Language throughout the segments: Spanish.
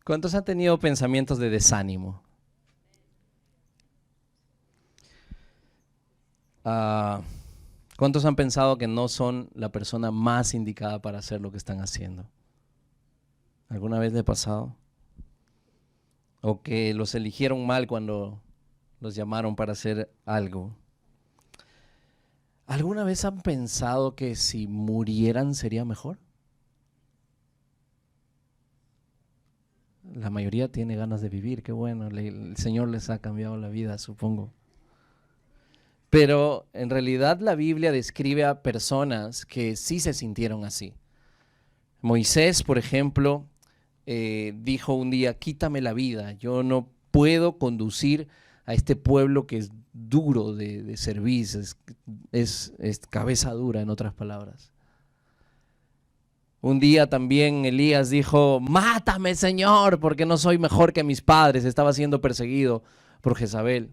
¿Cuántos han tenido pensamientos de desánimo? Ah, ¿Cuántos han pensado que no son la persona más indicada para hacer lo que están haciendo? ¿Alguna vez le ha pasado? ¿O que los eligieron mal cuando los llamaron para hacer algo? ¿Alguna vez han pensado que si murieran sería mejor? La mayoría tiene ganas de vivir, qué bueno, el Señor les ha cambiado la vida, supongo. Pero en realidad la Biblia describe a personas que sí se sintieron así. Moisés, por ejemplo, dijo un día: quítame la vida, yo no puedo conducir a este pueblo que es duro de servir, es cabeza dura, en otras palabras. Un día también Elías dijo: mátame, Señor, porque no soy mejor que mis padres. Estaba siendo perseguido por Jezabel.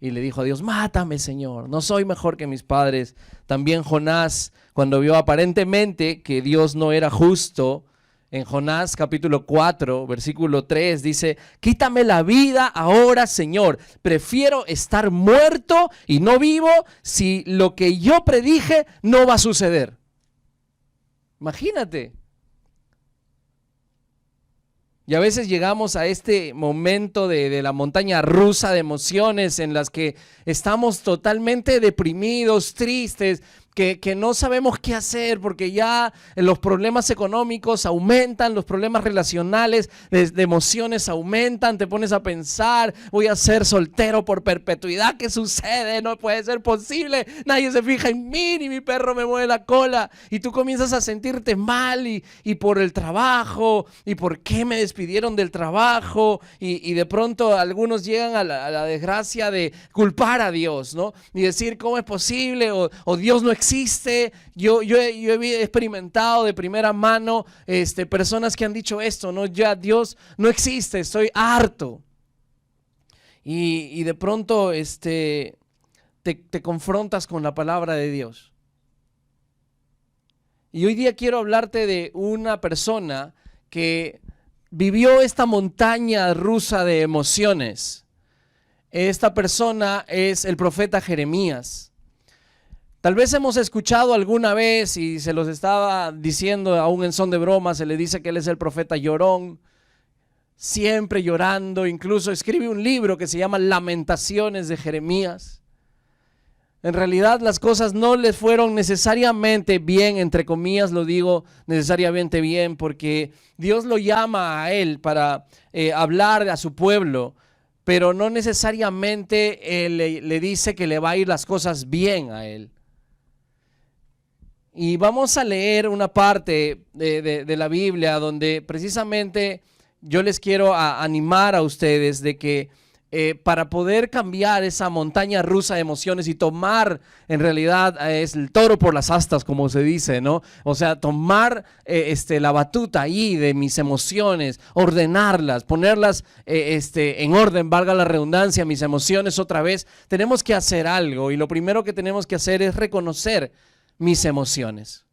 Y le dijo a Dios: mátame, Señor, no soy mejor que mis padres. También Jonás, cuando vio aparentemente que Dios no era justo, en Jonás capítulo 4, versículo 3, dice: quítame la vida ahora, Señor. Prefiero estar muerto y no vivo si lo que yo predije no va a suceder. Imagínate. Y a veces llegamos a este momento de la montaña rusa de emociones en las que estamos totalmente deprimidos, tristes, que no sabemos qué hacer porque ya los problemas económicos aumentan, los problemas relacionales de emociones aumentan, te pones a pensar: voy a ser soltero por perpetuidad, ¿qué sucede? No puede ser posible, nadie se fija en mí, ni mi perro me mueve la cola, y tú comienzas a sentirte mal y por el trabajo, y por qué me despidieron del trabajo, y de pronto algunos llegan a la desgracia de culpar a Dios, ¿no? Y decir: ¿cómo es posible? O Dios no existe. Yo he experimentado de primera mano personas que han dicho esto, ¿no? Ya Dios no existe, estoy harto. Y de pronto te confrontas con la palabra de Dios. Y hoy día quiero hablarte de una persona que vivió esta montaña rusa de emociones. Esta persona es el profeta Jeremías. Tal vez hemos escuchado alguna vez, y se los estaba diciendo aún en son de broma, se le dice que él es el profeta llorón, siempre llorando. Incluso escribe un libro que se llama Lamentaciones de Jeremías. En realidad las cosas no le fueron necesariamente bien, entre comillas lo digo necesariamente bien, porque Dios lo llama a él para hablar a su pueblo, pero no necesariamente le dice que le va a ir las cosas bien a él. Y vamos a leer una parte de la Biblia donde precisamente yo les quiero animar a ustedes de que para poder cambiar esa montaña rusa de emociones y tomar, en realidad es el toro por las astas, como se dice, ¿no? O sea, tomar la batuta ahí de mis emociones, ordenarlas, ponerlas en orden, valga la redundancia, mis emociones otra vez. Tenemos que hacer algo, y lo primero que tenemos que hacer es reconocer mis emociones.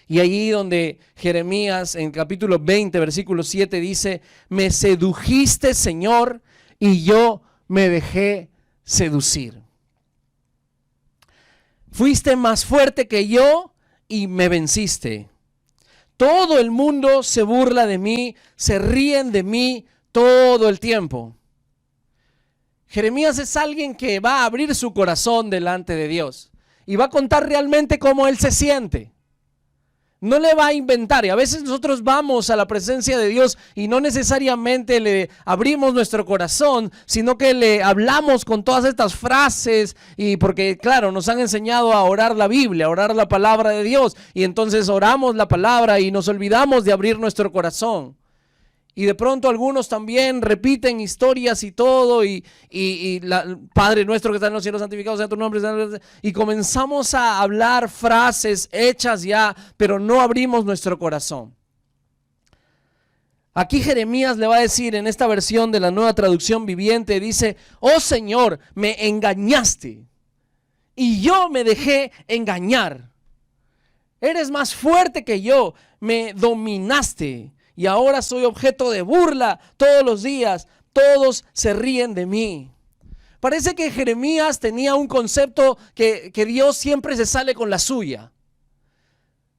Y allí donde Jeremías en capítulo 20 versículo 7 dice: me sedujiste, Señor, y yo me dejé seducir. Fuiste más fuerte que yo y me venciste. Todo el mundo se burla de mí, se ríen de mí todo el tiempo. Jeremías es alguien que va a abrir su corazón delante de Dios y va a contar realmente cómo él se siente. No le va a inventar. Y a veces nosotros vamos a la presencia de Dios y no necesariamente le abrimos nuestro corazón, sino que le hablamos con todas estas frases, y porque claro, nos han enseñado a orar la Biblia, a orar la palabra de Dios, y entonces oramos la palabra y nos olvidamos de abrir nuestro corazón. Y de pronto algunos también repiten historias y todo, Padre nuestro que está en los cielos, santificado sea tu nombre, y comenzamos a hablar frases hechas ya, pero no abrimos nuestro corazón. Aquí Jeremías le va a decir en esta versión de la Nueva Traducción Viviente, dice: oh Señor, me engañaste y yo me dejé engañar. Eres más fuerte que yo, me dominaste y ahora soy objeto de burla todos los días. Todos se ríen de mí. Parece que Jeremías tenía un concepto que Dios siempre se sale con la suya.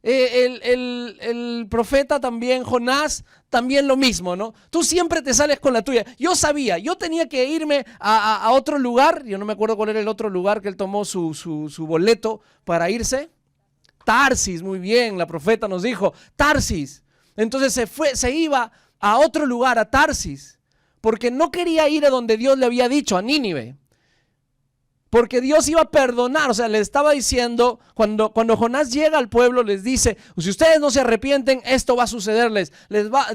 El profeta también, Jonás, también lo mismo, ¿no? Tú siempre te sales con la tuya. Yo sabía, yo tenía que irme a otro lugar. Yo no me acuerdo cuál era el otro lugar que él tomó su boleto para irse. Tarsis, muy bien, la profeta nos dijo, Tarsis. Entonces se iba a otro lugar, a Tarsis, porque no quería ir a donde Dios le había dicho, a Nínive. Porque Dios iba a perdonar, o sea, le estaba diciendo, cuando Jonás llega al pueblo, les dice, si ustedes no se arrepienten, esto va a sucederles,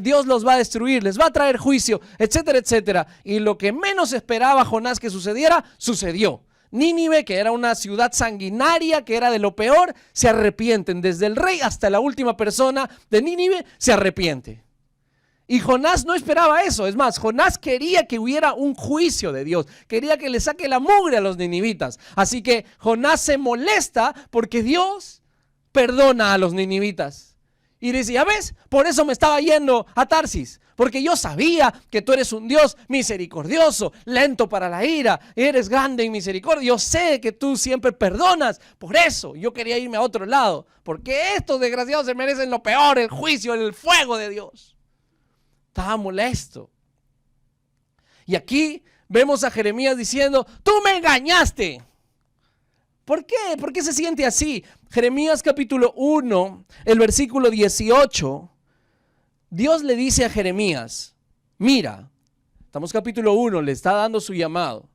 Dios los va a destruir, les va a traer juicio, etcétera, etcétera. Y lo que menos esperaba Jonás que sucediera, sucedió. Nínive, que era una ciudad sanguinaria, que era de lo peor, se arrepienten. Desde el rey hasta la última persona de Nínive se arrepiente. Y Jonás no esperaba eso. Es más, Jonás quería que hubiera un juicio de Dios. Quería que le saque la mugre a los ninivitas. Así que Jonás se molesta porque Dios perdona a los ninivitas. Y dice, ¿ya ves? Por eso me estaba yendo a Tarsis. Porque yo sabía que tú eres un Dios misericordioso, lento para la ira, eres grande en misericordia. Yo sé que tú siempre perdonas. Por eso yo quería irme a otro lado. Porque estos desgraciados se merecen lo peor, el juicio, el fuego de Dios. Estaba molesto. Y aquí vemos a Jeremías diciendo, tú me engañaste. ¿Por qué? ¿Por qué se siente así? Jeremías capítulo 1, el versículo 18, Dios le dice a Jeremías, mira, estamos capítulo 1, le está dando su llamado.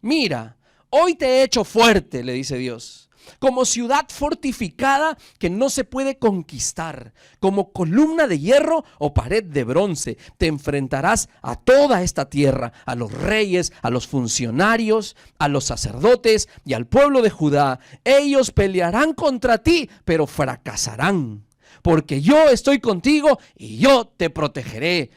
Mira, hoy te he hecho fuerte, le dice Dios. Como ciudad fortificada que no se puede conquistar, como columna de hierro o pared de bronce, te enfrentarás a toda esta tierra, a los reyes, a los funcionarios, a los sacerdotes y al pueblo de Judá. Ellos pelearán contra ti, pero fracasarán, porque yo estoy contigo y yo te protegeré.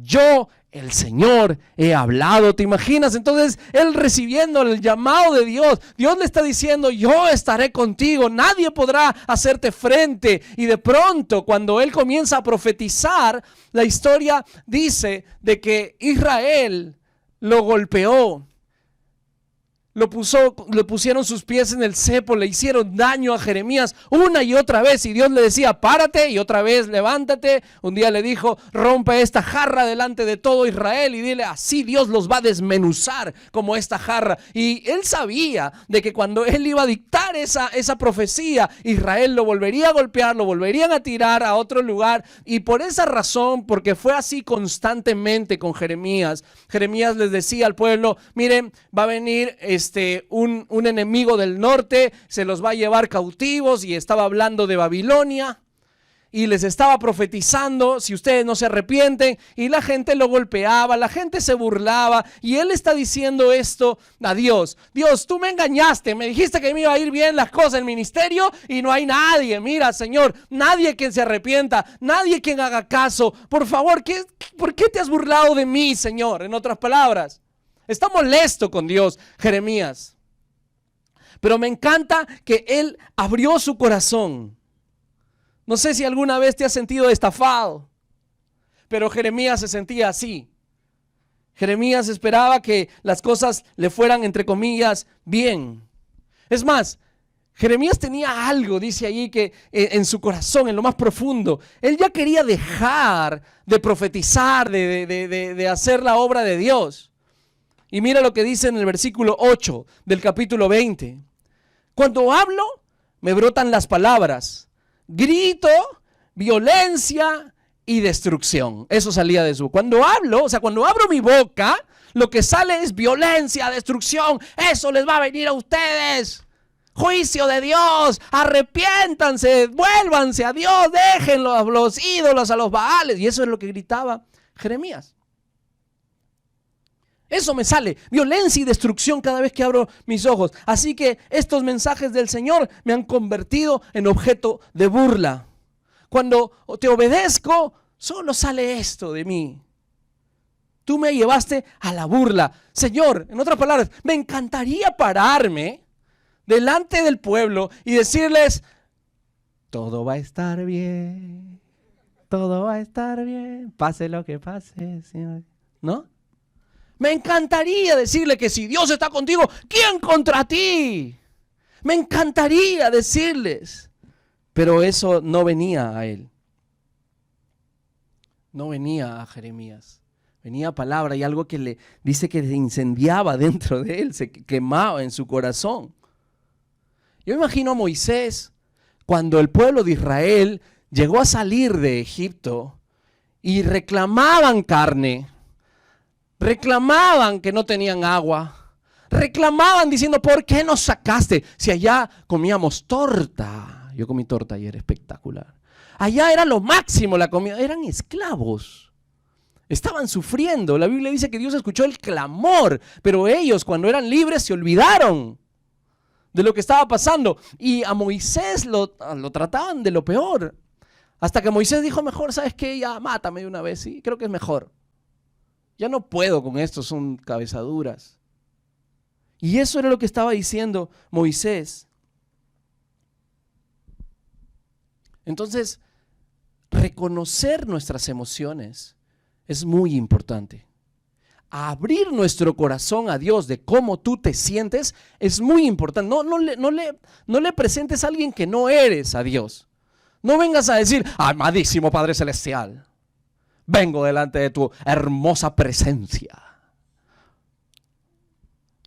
Yo, el Señor, he hablado. ¿Te imaginas? Entonces él recibiendo el llamado de Dios, Dios le está diciendo, yo estaré contigo, nadie podrá hacerte frente. Y de pronto cuando él comienza a profetizar, la historia dice de que Israel lo golpeó. Le pusieron sus pies en el cepo, le hicieron daño a Jeremías una y otra vez, y Dios le decía, párate, y otra vez, levántate. Un día le dijo, rompe esta jarra delante de todo Israel y dile, así Dios los va a desmenuzar como esta jarra. Y él sabía de que cuando él iba a dictar esa profecía, Israel lo volvería a golpear, lo volverían a tirar a otro lugar, y por esa razón, porque fue así constantemente con Jeremías, Jeremías les decía al pueblo, miren, va a venir un enemigo del norte, se los va a llevar cautivos, y estaba hablando de Babilonia y les estaba profetizando, si ustedes no se arrepienten, y la gente lo golpeaba, la gente se burlaba, y él está diciendo esto a Dios. Dios, tú me engañaste, me dijiste que me iba a ir bien las cosas en el ministerio y no hay nadie. Mira, Señor, nadie quien se arrepienta, nadie quien haga caso. Por favor, ¿por qué te has burlado de mí, Señor? En otras palabras, está molesto con Dios, Jeremías. Pero me encanta que él abrió su corazón. No sé si alguna vez te has sentido estafado, pero Jeremías se sentía así. Jeremías esperaba que las cosas le fueran, entre comillas, bien. Es más, Jeremías tenía algo, dice allí, que en su corazón, en lo más profundo, él ya quería dejar de profetizar, de hacer la obra de Dios. Y mira lo que dice en el versículo 8 del capítulo 20. Cuando hablo, me brotan las palabras, grito, violencia y destrucción. Eso salía de su... Cuando hablo, o sea, cuando abro mi boca, lo que sale es violencia, destrucción. Eso les va a venir a ustedes. Juicio de Dios, arrepiéntanse, vuélvanse a Dios, dejen los ídolos, a los baales. Y eso es lo que gritaba Jeremías. Eso me sale, violencia y destrucción cada vez que abro mis ojos. Así que estos mensajes del Señor me han convertido en objeto de burla. Cuando te obedezco, solo sale esto de mí. Tú me llevaste a la burla. Señor, en otras palabras, me encantaría pararme delante del pueblo y decirles, todo va a estar bien. todo va a estar bien, pase lo que pase, Señor. ¿No? Me encantaría decirle que si Dios está contigo, ¿quién contra ti? Me encantaría decirles, pero eso no venía a él. No venía a Jeremías. Venía palabra y algo que le dice que se incendiaba dentro de él, se quemaba en su corazón. Yo imagino a Moisés cuando el pueblo de Israel llegó a salir de Egipto y reclamaban carne, reclamaban que no tenían agua, reclamaban diciendo, ¿por qué nos sacaste? Si allá comíamos torta. Yo comí torta ayer, espectacular. Allá era lo máximo la comida, eran esclavos. Estaban sufriendo. La Biblia dice que Dios escuchó el clamor, pero ellos cuando eran libres se olvidaron de lo que estaba pasando. Y a Moisés lo trataban de lo peor. Hasta que Moisés dijo, mejor, ¿sabes qué? Ya mátame de una vez, sí, creo que es mejor. Ya no puedo con esto, son cabezaduras. Y eso era lo que estaba diciendo Moisés. Entonces, reconocer nuestras emociones es muy importante. Abrir nuestro corazón a Dios de cómo tú te sientes es muy importante. No le presentes a alguien que no eres a Dios. No vengas a decir, amadísimo Padre Celestial, vengo delante de tu hermosa presencia.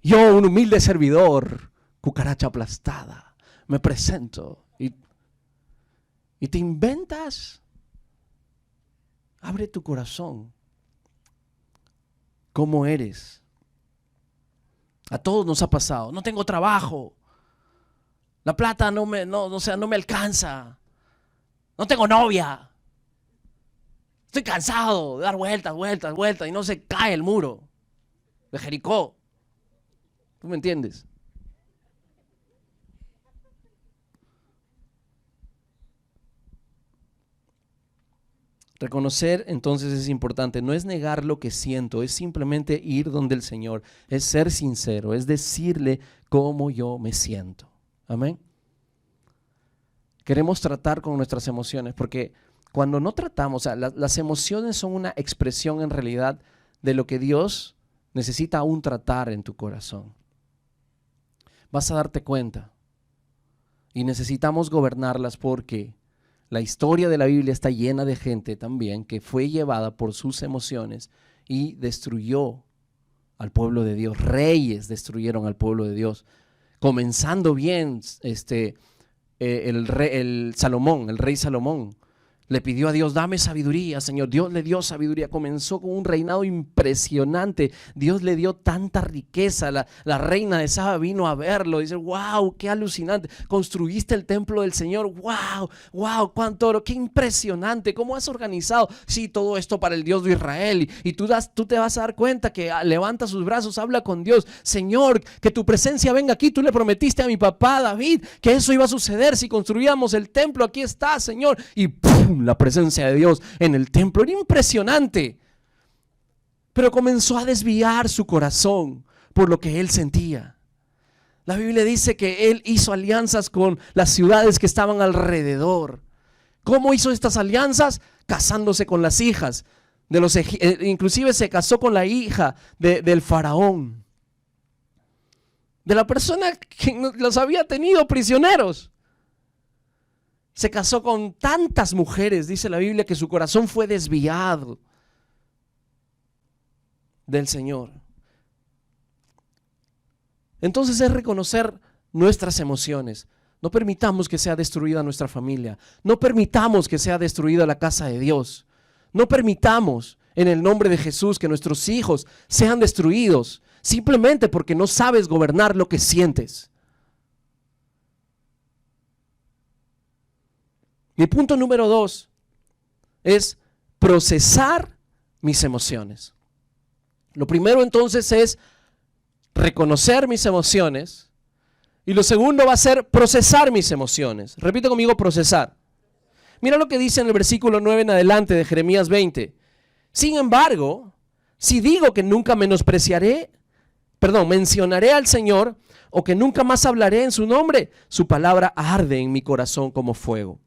Yo, un humilde servidor, cucaracha aplastada, me presento y te inventas. Abre tu corazón. ¿Cómo eres? A todos nos ha pasado. No tengo trabajo. La plata no me alcanza. No tengo novia. Estoy cansado de dar vueltas y no se cae el muro de Jericó. ¿Tú me entiendes? Reconocer entonces es importante, no es negar lo que siento, es simplemente ir donde el Señor, es ser sincero, es decirle cómo yo me siento. Amén. Queremos tratar con nuestras emociones porque cuando no tratamos, las emociones son una expresión en realidad de lo que Dios necesita aún tratar en tu corazón. Vas a darte cuenta y necesitamos gobernarlas porque la historia de la Biblia está llena de gente también que fue llevada por sus emociones y destruyó al pueblo de Dios. Reyes destruyeron al pueblo de Dios. Comenzando bien, el rey Salomón le pidió a Dios, dame sabiduría, Señor. Dios le dio sabiduría. Comenzó con un reinado impresionante. Dios le dio tanta riqueza. La reina de Saba vino a verlo. Dice, wow, qué alucinante. Construiste el templo del Señor. Wow, cuánto oro. Qué impresionante. ¿Cómo has organizado? Sí, todo esto para el Dios de Israel. Y tú te vas a dar cuenta que levanta sus brazos, habla con Dios. Señor, que tu presencia venga aquí. Tú le prometiste a mi papá David que eso iba a suceder si construíamos el templo. Aquí está, Señor. Y ¡pum! La presencia de Dios en el templo era impresionante, pero comenzó a desviar su corazón por lo que él sentía. La Biblia dice que él hizo alianzas con las ciudades que estaban alrededor. ¿Cómo hizo estas alianzas? Casándose con las hijas de los inclusive se casó con la hija del faraón, de la persona que los había tenido prisioneros. Se casó con tantas mujeres, dice la Biblia, que su corazón fue desviado del Señor. Entonces es reconocer nuestras emociones. No permitamos que sea destruida nuestra familia. No permitamos que sea destruida la casa de Dios. No permitamos en el nombre de Jesús que nuestros hijos sean destruidos simplemente porque no sabes gobernar lo que sientes. Mi punto número 2 es procesar mis emociones. Lo primero entonces es reconocer mis emociones y lo segundo va a ser procesar mis emociones. Repite conmigo, procesar. Mira lo que dice en el versículo 9 en adelante de Jeremías 20. Sin embargo, si digo que nunca mencionaré al Señor o que nunca más hablaré en su nombre, su palabra arde en mi corazón como fuego.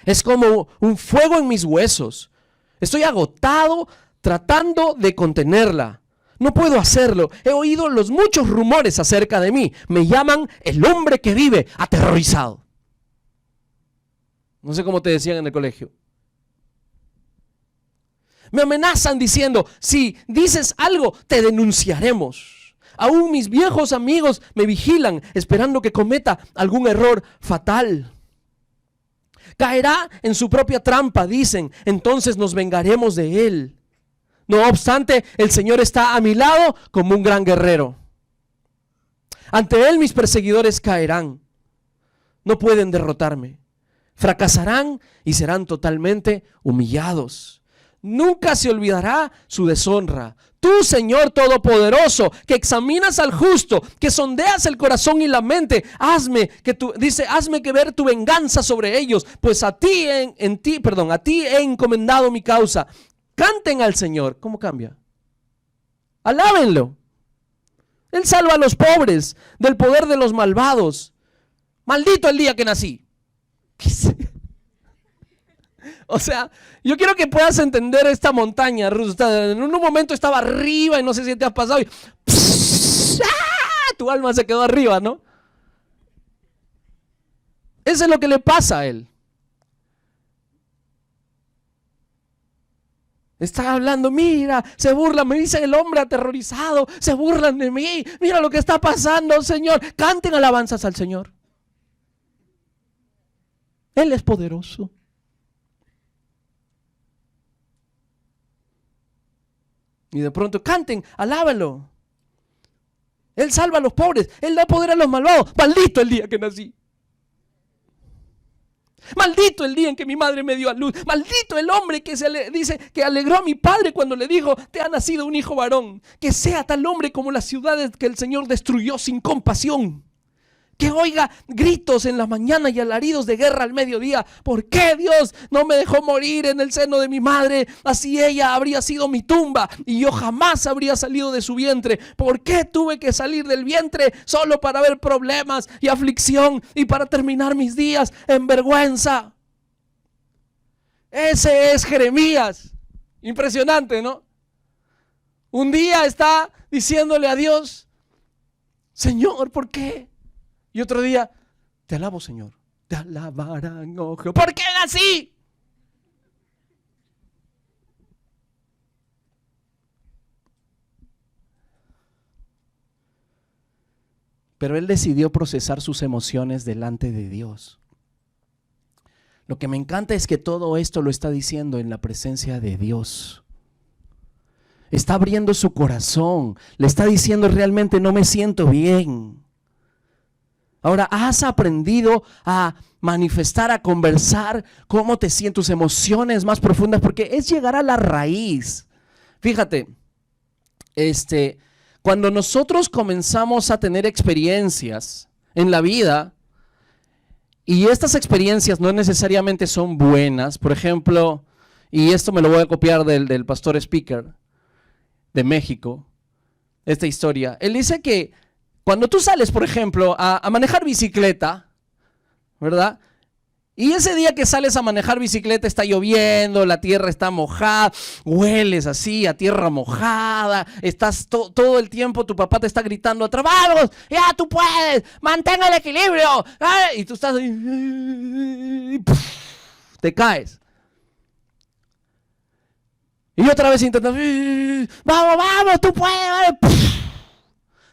Es como un fuego en mis huesos. Estoy agotado tratando de contenerla. No puedo hacerlo. He oído los muchos rumores acerca de mí. Me llaman el hombre que vive aterrorizado. No sé cómo te decían en el colegio. Me amenazan diciendo, si dices algo, te denunciaremos. Aún mis viejos amigos me vigilan, esperando que cometa algún error fatal. Caerá en su propia trampa, dicen, entonces nos vengaremos de él. No obstante, el Señor está a mi lado como un gran guerrero. Ante él mis perseguidores caerán. No pueden derrotarme. Fracasarán y serán totalmente humillados. Nunca se olvidará su deshonra. Tú, Señor Todopoderoso, que examinas al justo, que sondeas el corazón y la mente, hazme que ver tu venganza sobre ellos, pues a ti he encomendado mi causa. Canten al Señor. ¿Cómo cambia? Alábenlo. Él salva a los pobres del poder de los malvados. Maldito el día que nací. O sea, yo quiero que puedas entender esta montaña rusa. En un momento estaba arriba y no sé si te has pasado y tu alma se quedó arriba, ¿no? Eso es lo que le pasa a él. Está hablando, mira, se burlan, me dice el hombre aterrorizado, se burlan de mí, mira lo que está pasando, Señor. Canten alabanzas al Señor. Él es poderoso. Y de pronto canten, alábalo. Él salva a los pobres, Él da poder a los malvados. Maldito el día que nací. Maldito el día en que mi madre me dio a luz. Maldito el hombre que dice que alegró a mi padre cuando le dijo, te ha nacido un hijo varón. Que sea tal hombre como las ciudades que el Señor destruyó sin compasión. Que oiga gritos en la mañana y alaridos de guerra al mediodía. ¿Por qué Dios no me dejó morir en el seno de mi madre? Así ella habría sido mi tumba y yo jamás habría salido de su vientre. ¿Por qué tuve que salir del vientre solo para ver problemas y aflicción y para terminar mis días en vergüenza? Ese es Jeremías. Impresionante, ¿no? Un día está diciéndole a Dios, Señor, ¿por qué? Y otro día, te alabo, Señor. Te alabarán, oh Jehová. ¿Por qué nací? Pero él decidió procesar sus emociones delante de Dios. Lo que me encanta es que todo esto lo está diciendo en la presencia de Dios. Está abriendo su corazón. Le está diciendo realmente no me siento bien. Ahora, ¿has aprendido a manifestar, a conversar cómo te sientes, tus emociones más profundas? Porque es llegar a la raíz. Fíjate, cuando nosotros comenzamos a tener experiencias en la vida, y estas experiencias no necesariamente son buenas, por ejemplo, y esto me lo voy a copiar del pastor Speaker de México, esta historia. Él dice que cuando tú sales, por ejemplo, a manejar bicicleta, ¿verdad? Y ese día que sales a manejar bicicleta está lloviendo, la tierra está mojada, hueles así a tierra mojada, estás todo el tiempo, tu papá te está gritando atrás, vamos, ya tú puedes, mantén el equilibrio, y tú estás ahí, te caes. Y otra vez intentas, vamos, tú puedes,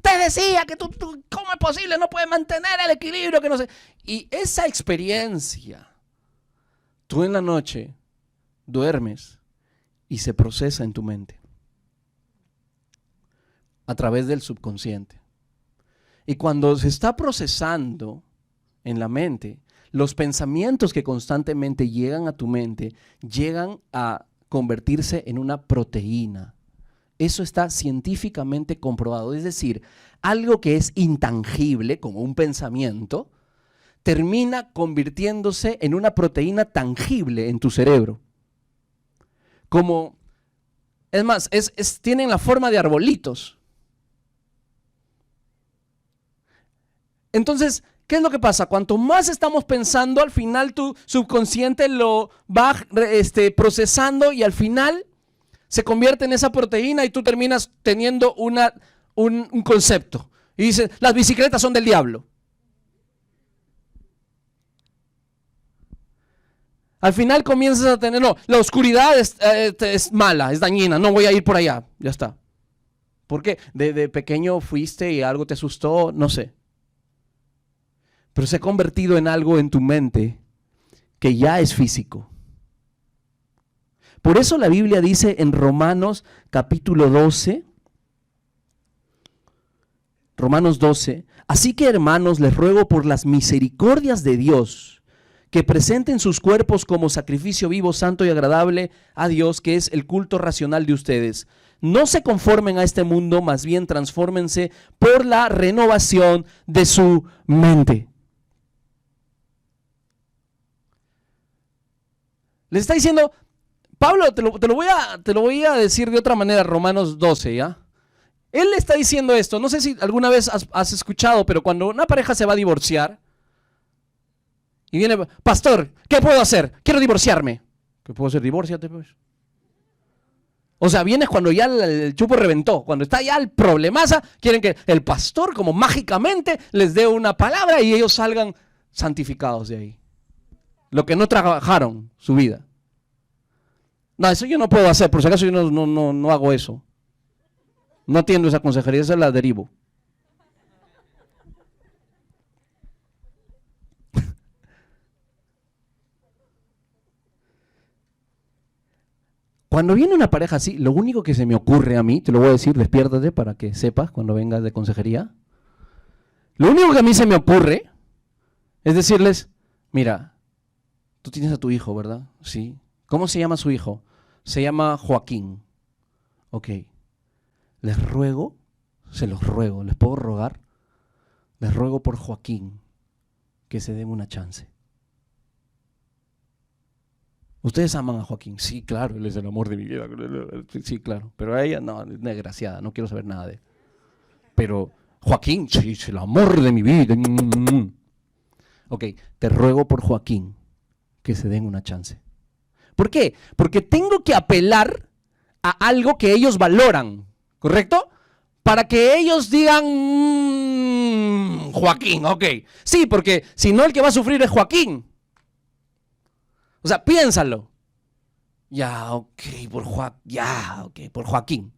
te decía que tú, ¿cómo es posible? No puedes mantener el equilibrio, que no sé. Y esa experiencia, tú en la noche duermes y se procesa en tu mente a través del subconsciente. Y cuando se está procesando en la mente, los pensamientos que constantemente llegan a tu mente llegan a convertirse en una proteína. Eso está científicamente comprobado. Es decir, algo que es intangible, como un pensamiento, termina convirtiéndose en una proteína tangible en tu cerebro. Es más, tienen la forma de arbolitos. Entonces, ¿qué es lo que pasa? Cuanto más estamos pensando, al final tu subconsciente lo va procesando y al final se convierte en esa proteína y tú terminas teniendo un concepto. Y dices, las bicicletas son del diablo. Al final comienzas a tener, no, la oscuridad es mala, es dañina, no voy a ir por allá, ya está. ¿Por qué? De pequeño fuiste y algo te asustó, no sé. Pero se ha convertido en algo en tu mente que ya es físico. Por eso la Biblia dice en Romanos capítulo 12, Romanos 12, así que hermanos, les ruego por las misericordias de Dios, que presenten sus cuerpos como sacrificio vivo, santo y agradable a Dios, que es el culto racional de ustedes. No se conformen a este mundo, más bien transfórmense por la renovación de su mente. Les está diciendo, Pablo, te lo voy a decir de otra manera, Romanos 12, ¿ya? Él le está diciendo esto, no sé si alguna vez has escuchado, pero cuando una pareja se va a divorciar, y viene, pastor, ¿qué puedo hacer? Quiero divorciarme. ¿Qué puedo hacer? Divórciate, pues. O sea, vienes cuando ya el chupo reventó, cuando está ya el problemaza, quieren que el pastor como mágicamente les dé una palabra y ellos salgan santificados de ahí. Lo que no trabajaron su vida. No, eso yo no puedo hacer, por si acaso yo no hago eso. No atiendo esa consejería, esa la derivo. Cuando viene una pareja así, lo único que se me ocurre a mí, te lo voy a decir, despiértate para que sepas cuando vengas de consejería. Lo único que a mí se me ocurre es decirles, mira, tú tienes a tu hijo, ¿verdad? Sí. ¿Cómo se llama su hijo? Se llama Joaquín. Ok. Les ruego, se los ruego, ¿les puedo rogar? Les ruego por Joaquín que se den una chance. ¿Ustedes aman a Joaquín? Sí, claro, él es el amor de mi vida. Sí, claro. Pero a ella, no, es desgraciada, no quiero saber nada de él. Pero Joaquín, sí, es el amor de mi vida. Ok, te ruego por Joaquín que se den una chance. ¿Por qué? Porque tengo que apelar a algo que ellos valoran, ¿correcto? Para que ellos digan, Joaquín, ok. Sí, porque si no el que va a sufrir es Joaquín. O sea, piénsalo. Ya, ok, por Joaquín.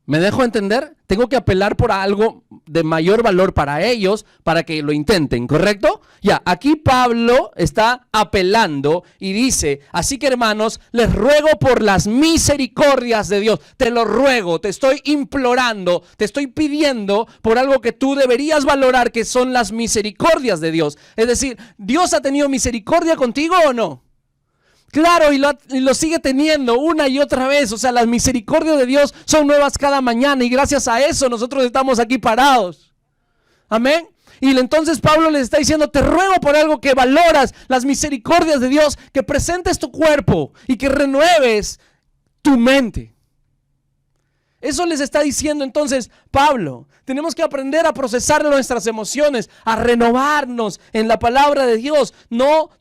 ¿Me dejo entender? Tengo que apelar por algo de mayor valor para ellos para que lo intenten, ¿correcto? Ya, aquí Pablo está apelando y dice, así que hermanos, les ruego por las misericordias de Dios. Te lo ruego, te estoy implorando, te estoy pidiendo por algo que tú deberías valorar, que son las misericordias de Dios. Es decir, ¿Dios ha tenido misericordia contigo o no? Claro, y lo sigue teniendo una y otra vez. O sea, las misericordias de Dios son nuevas cada mañana y gracias a eso nosotros estamos aquí parados. Amén. Y entonces Pablo les está diciendo, te ruego por algo que valoras las misericordias de Dios, que presentes tu cuerpo y que renueves tu mente. Eso les está diciendo entonces Pablo. Tenemos que aprender a procesar nuestras emociones, a renovarnos en la palabra de Dios. No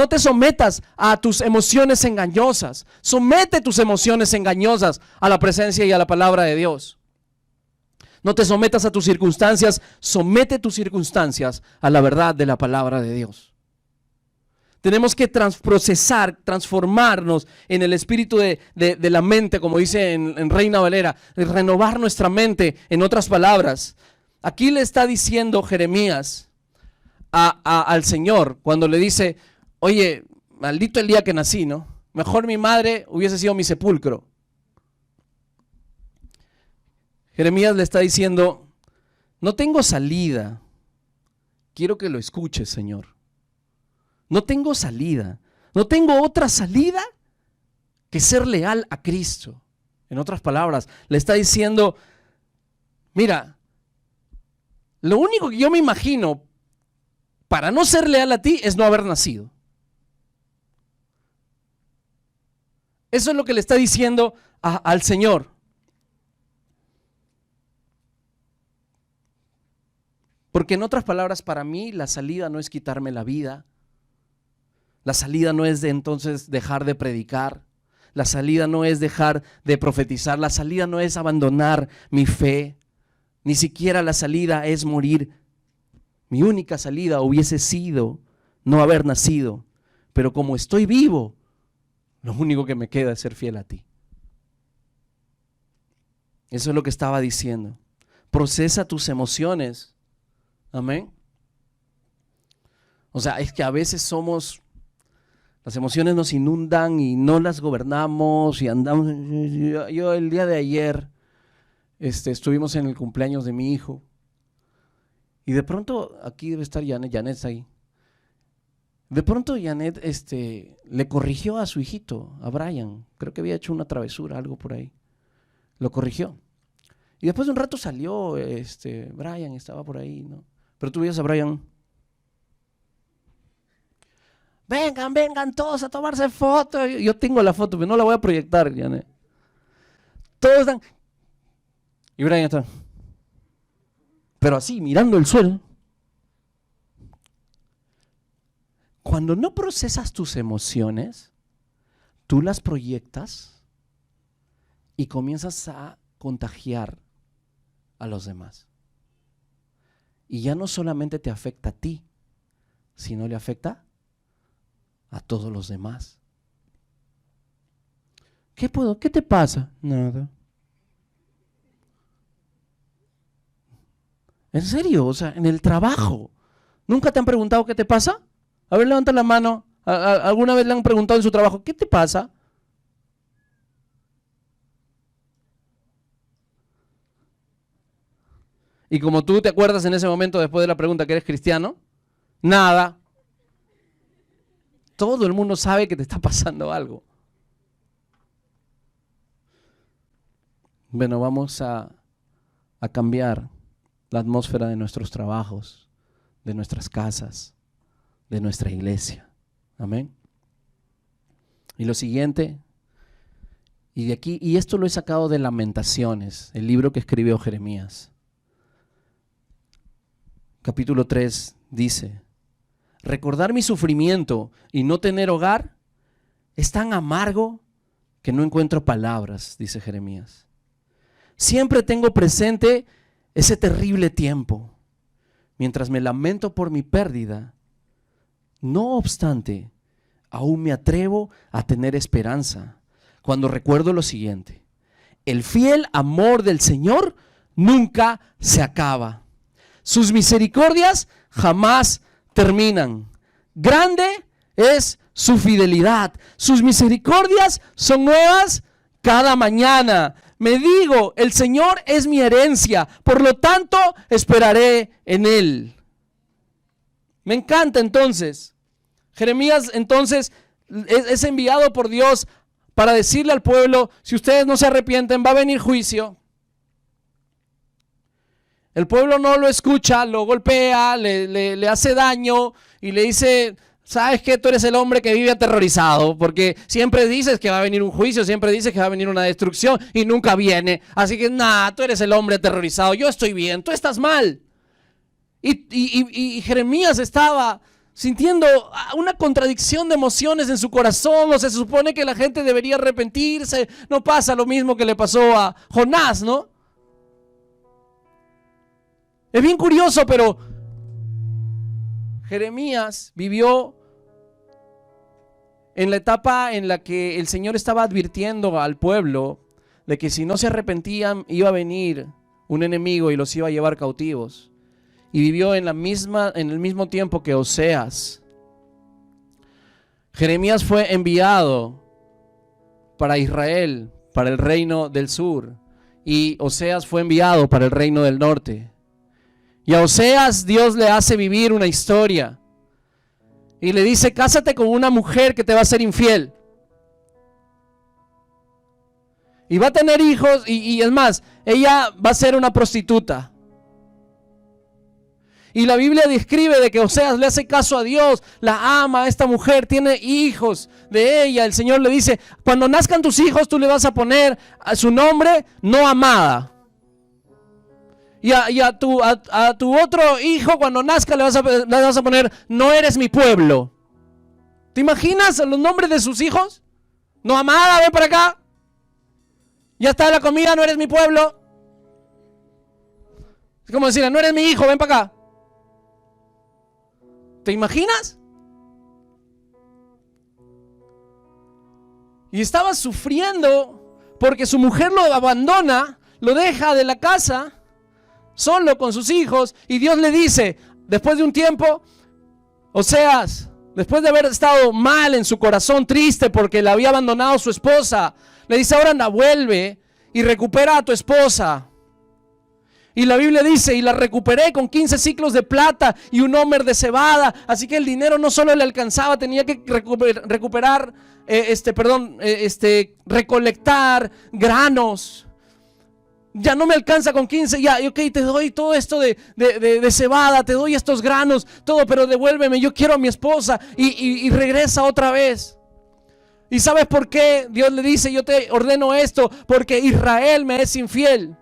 te sometas a tus emociones engañosas. Somete tus emociones engañosas a la presencia y a la palabra de Dios. No te sometas a tus circunstancias. Somete tus circunstancias a la verdad de la palabra de Dios. Tenemos que transformarnos en el espíritu de la mente, como dice en Reina Valera, de renovar nuestra mente. En otras palabras, aquí le está diciendo Jeremías al Señor cuando le dice, oye, maldito el día que nací, ¿no? Mejor mi madre hubiese sido mi sepulcro. Jeremías le está diciendo, no tengo salida. Quiero que lo escuches, Señor. No tengo salida. No tengo otra salida que ser leal a Cristo. En otras palabras, le está diciendo, mira, lo único que yo me imagino para no ser leal a ti es no haber nacido. Eso es lo que le está diciendo al Señor. Porque en otras palabras, para mí la salida no es quitarme la vida. La salida no es de entonces dejar de predicar. La salida no es dejar de profetizar. La salida no es abandonar mi fe. Ni siquiera la salida es morir. Mi única salida hubiese sido no haber nacido. Pero como estoy vivo, lo único que me queda es ser fiel a ti. Eso es lo que estaba diciendo. Procesa tus emociones. Amén. O sea, es que a veces las emociones nos inundan y no las gobernamos y andamos. Yo el día de ayer estuvimos en el cumpleaños de mi hijo y de pronto, aquí debe estar Janet está ahí. De pronto Janet le corrigió a su hijito, a Brian. Creo que había hecho una travesura, algo por ahí. Lo corrigió. Y después de un rato salió, Brian estaba por ahí, ¿no? Pero tú veías a Brian. Vengan todos a tomarse fotos. Yo tengo la foto, pero no la voy a proyectar, Janet. Todos están. Y Brian está. Pero así, mirando el suelo. Cuando no procesas tus emociones, tú las proyectas y comienzas a contagiar a los demás. Y ya no solamente te afecta a ti, sino le afecta a todos los demás. ¿Qué te pasa? Nada. En serio, o sea, en el trabajo. ¿Nunca te han preguntado qué te pasa? A ver, levanta la mano. ¿Alguna vez le han preguntado en su trabajo, qué te pasa? Y como tú te acuerdas en ese momento después de la pregunta que eres cristiano, nada. Todo el mundo sabe que te está pasando algo. Bueno, vamos a cambiar la atmósfera de nuestros trabajos, de nuestras casas, de nuestra iglesia. Amén. Y lo siguiente, y de aquí, y esto lo he sacado de Lamentaciones, el libro que escribió Jeremías. Capítulo 3 dice: recordar mi sufrimiento y no tener hogar es tan amargo que no encuentro palabras, dice Jeremías. Siempre tengo presente ese terrible tiempo, mientras me lamento por mi pérdida. No obstante, aún me atrevo a tener esperanza cuando recuerdo lo siguiente: el fiel amor del Señor nunca se acaba. Sus misericordias jamás terminan. Grande es su fidelidad. Sus misericordias son nuevas cada mañana. Me digo, el Señor es mi herencia, por lo tanto esperaré en Él. Me encanta entonces. Jeremías entonces es enviado por Dios para decirle al pueblo: si ustedes no se arrepienten, va a venir juicio. El pueblo no lo escucha, lo golpea, le hace daño y le dice: ¿sabes qué? Tú eres el hombre que vive aterrorizado, porque siempre dices que va a venir un juicio, siempre dices que va a venir una destrucción y nunca viene. Así que tú eres el hombre aterrorizado, yo estoy bien, tú estás mal. Y Jeremías estaba sintiendo una contradicción de emociones en su corazón. O sea, se supone que la gente debería arrepentirse. No pasa lo mismo que le pasó a Jonás, ¿no? Es bien curioso, pero Jeremías vivió en la etapa en la que el Señor estaba advirtiendo al pueblo de que si no se arrepentían iba a venir un enemigo y los iba a llevar cautivos. Y vivió en el mismo tiempo que Oseas. Jeremías fue enviado para Israel, para el reino del sur, y Oseas fue enviado para el reino del norte. Y a Oseas Dios le hace vivir una historia y le dice: cásate con una mujer que te va a ser infiel y va a tener hijos, y es más, ella va a ser una prostituta. Y la Biblia describe de que Oseas le hace caso a Dios, la ama a esta mujer, tiene hijos de ella. El Señor le dice: cuando nazcan tus hijos tú le vas a poner a su nombre No Amada. Y a tu otro hijo cuando nazca le vas a poner, no eres mi pueblo. ¿Te imaginas los nombres de sus hijos? No, amada, ven para acá. Ya está la comida, no eres mi pueblo. Es como decirle, no eres mi hijo, ven para acá. ¿Te imaginas? Y estaba sufriendo porque su mujer lo abandona, lo deja de la casa, solo con sus hijos, y Dios le dice, después de un tiempo, Oseas, después de haber estado mal en su corazón, triste porque le había abandonado su esposa, le dice, ahora anda, vuelve y recupera a tu esposa. Y la Biblia dice, y la recuperé con 15 ciclos de plata y un homer de cebada. Así que el dinero no solo le alcanzaba, tenía que recolectar granos. Ya no me alcanza con 15, ya, ok, te doy todo esto de cebada, te doy estos granos, todo, pero devuélveme, yo quiero a mi esposa. Y regresa otra vez. ¿Y sabes por qué? Dios le dice, yo te ordeno esto, porque Israel me es infiel.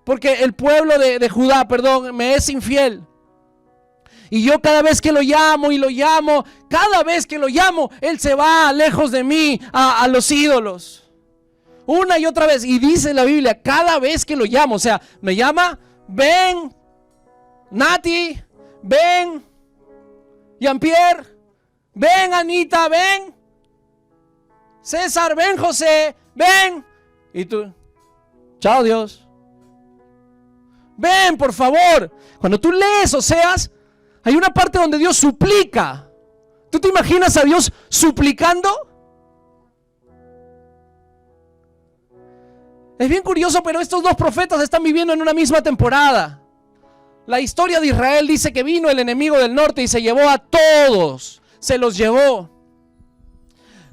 Porque el pueblo de Judá, me es infiel. Y yo cada vez que lo llamo y lo llamo, cada vez que lo llamo, él se va lejos de mí a los ídolos. Una y otra vez. Y dice la Biblia, cada vez que lo llamo, o sea, me llama, ven, Nati, ven, Jean-Pierre, ven, Anita, ven, César, ven, José, ven. Y tú, chao, Dios. Ven, por favor. Cuando tú lees Oseas, hay una parte donde Dios suplica. ¿Tú te imaginas a Dios suplicando? Es bien curioso, pero estos dos profetas están viviendo en una misma temporada. La historia de Israel dice que vino el enemigo del norte y se llevó a todos. Se los llevó.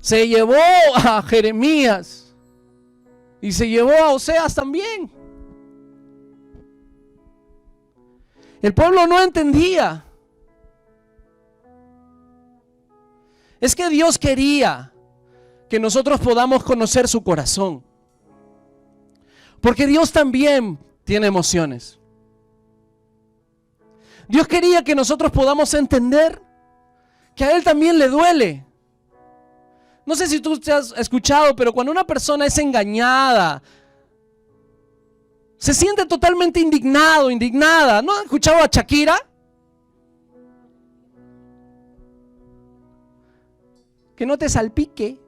Se llevó a Jeremías. Y se llevó a Oseas también. El pueblo no entendía. Es que Dios quería que nosotros podamos conocer su corazón. Porque Dios también tiene emociones. Dios quería que nosotros podamos entender que a Él también le duele. No sé si tú te has escuchado, pero cuando una persona es engañada, se siente totalmente indignado, indignada. ¿No han escuchado a Shakira? Que no te salpique.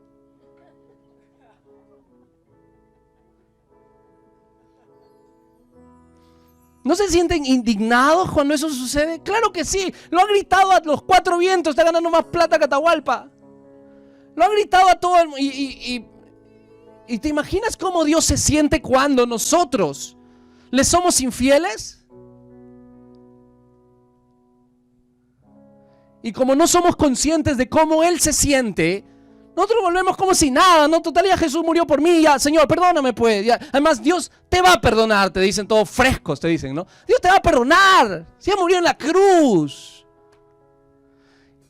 ¿No se sienten indignados cuando eso sucede? Claro que sí. Lo ha gritado a los cuatro vientos. Está ganando más plata que Atahualpa. Lo ha gritado a todo el mundo. ¿Y te imaginas cómo Dios se siente cuando nosotros le somos infieles? Y como no somos conscientes de cómo Él se siente, nosotros volvemos como si nada, ¿no? Total, ya Jesús murió por mí, ya, Señor, perdóname pues. Ya. Además, Dios te va a perdonar, te dicen todos frescos, te dicen, ¿no? Dios te va a perdonar, ya murió en la cruz.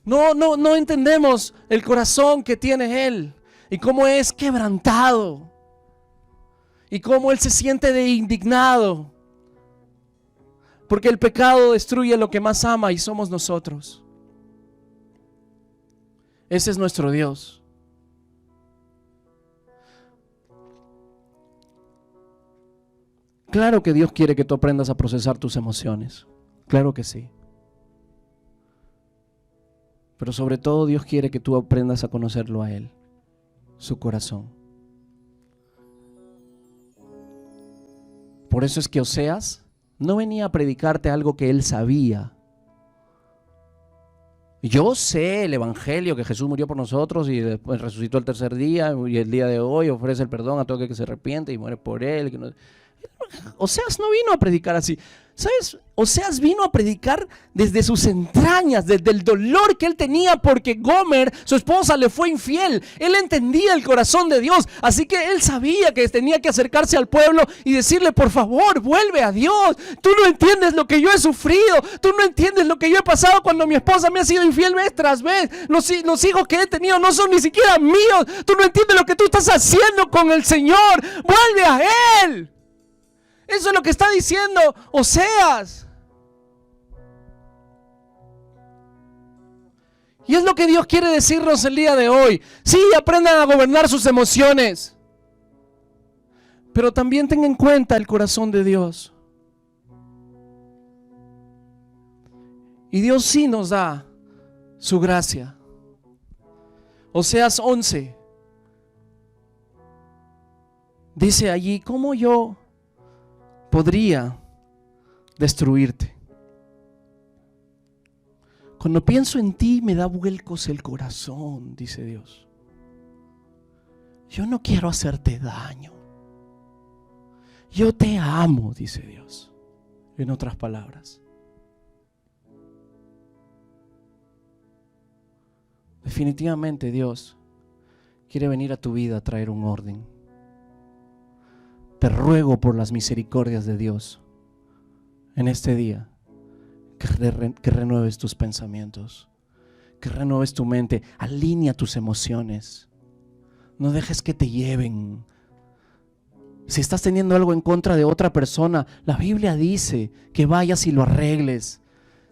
No entendemos el corazón que tiene Él y cómo es quebrantado y cómo Él se siente de indignado. Porque el pecado destruye lo que más ama y somos nosotros. Ese es nuestro Dios. Claro que Dios quiere que tú aprendas a procesar tus emociones. Claro que sí. Pero sobre todo Dios quiere que tú aprendas a conocerlo a Él, su corazón. Por eso es que Oseas no venía a predicarte algo que él sabía. Yo sé el evangelio, que Jesús murió por nosotros y después resucitó el tercer día, y el día de hoy ofrece el perdón a todo aquel que se arrepiente y muere por él. Oseas no vino a predicar así. ¿Sabes? Oseas vino a predicar desde sus entrañas, desde el dolor que él tenía porque Gomer, su esposa, le fue infiel. Él entendía el corazón de Dios, así que él sabía que tenía que acercarse al pueblo y decirle, por favor, vuelve a Dios. Tú no entiendes lo que yo he sufrido, tú no entiendes lo que yo he pasado cuando mi esposa me ha sido infiel vez tras vez. Los hijos que he tenido no son ni siquiera míos. Tú no entiendes lo que tú estás haciendo con el Señor. Vuelve a Él. Eso es lo que está diciendo Oseas. Y es lo que Dios quiere decirnos el día de hoy. Sí, aprendan a gobernar sus emociones, pero también tengan en cuenta el corazón de Dios. Y Dios sí nos da su gracia. Oseas 11 dice allí: ¿cómo yo podría destruirte? Cuando pienso en ti me da vuelcos el corazón, dice Dios. Yo no quiero hacerte daño. Yo te amo, dice Dios. En otras palabras, definitivamente Dios quiere venir a tu vida a traer un orden. Te ruego por las misericordias de Dios en este día que renueves tus pensamientos, que renueves tu mente, alinea tus emociones. No dejes que te lleven. Si estás teniendo algo en contra de otra persona, la Biblia dice que vayas y lo arregles.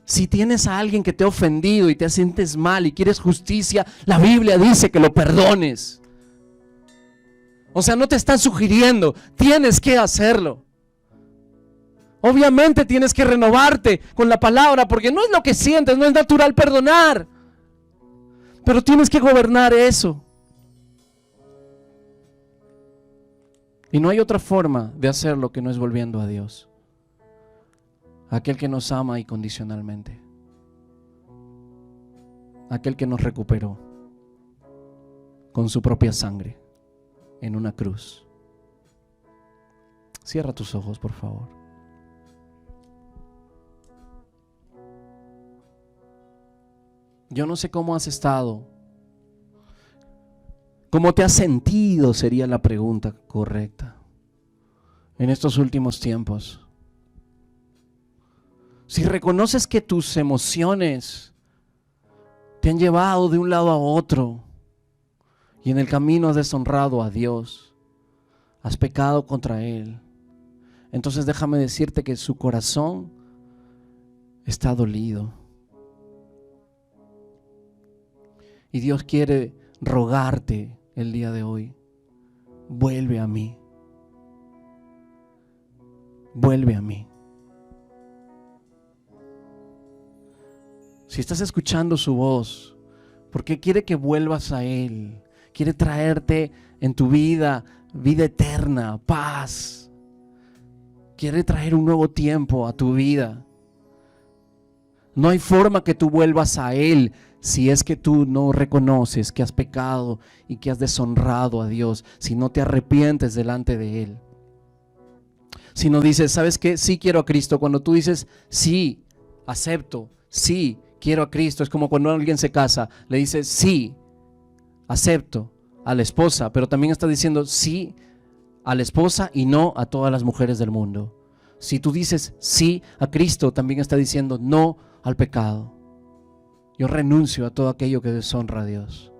Si tienes a alguien que te ha ofendido y te sientes mal y quieres justicia, la Biblia dice que lo perdones. O sea, no te están sugiriendo, tienes que hacerlo. Obviamente tienes que renovarte con la palabra, porque no es lo que sientes, no es natural perdonar, pero tienes que gobernar eso. Y no hay otra forma de hacerlo que no es volviendo a Dios, aquel que nos ama incondicionalmente, aquel que nos recuperó con su propia sangre en una cruz. Cierra tus ojos, por favor. Yo no sé cómo has estado, cómo te has sentido, sería la pregunta correcta, en estos últimos tiempos. Si reconoces que tus emociones te han llevado de un lado a otro y en el camino has deshonrado a Dios, has pecado contra Él, entonces déjame decirte que su corazón está dolido. Y Dios quiere rogarte el día de hoy: vuelve a mí. Vuelve a mí. Si estás escuchando su voz, porque quiere que vuelvas a Él, quiere traerte en tu vida, vida eterna, paz. Quiere traer un nuevo tiempo a tu vida. No hay forma que tú vuelvas a Él si es que tú no reconoces que has pecado y que has deshonrado a Dios, si no te arrepientes delante de Él. Si no dices, ¿sabes qué? Sí quiero a Cristo. Cuando tú dices, sí, acepto, sí, quiero a Cristo. Es como cuando alguien se casa, le dices, sí, acepto a la esposa, pero también está diciendo sí a la esposa y no a todas las mujeres del mundo. Si tú dices sí a Cristo, también está diciendo no al pecado. Yo renuncio a todo aquello que deshonra a Dios.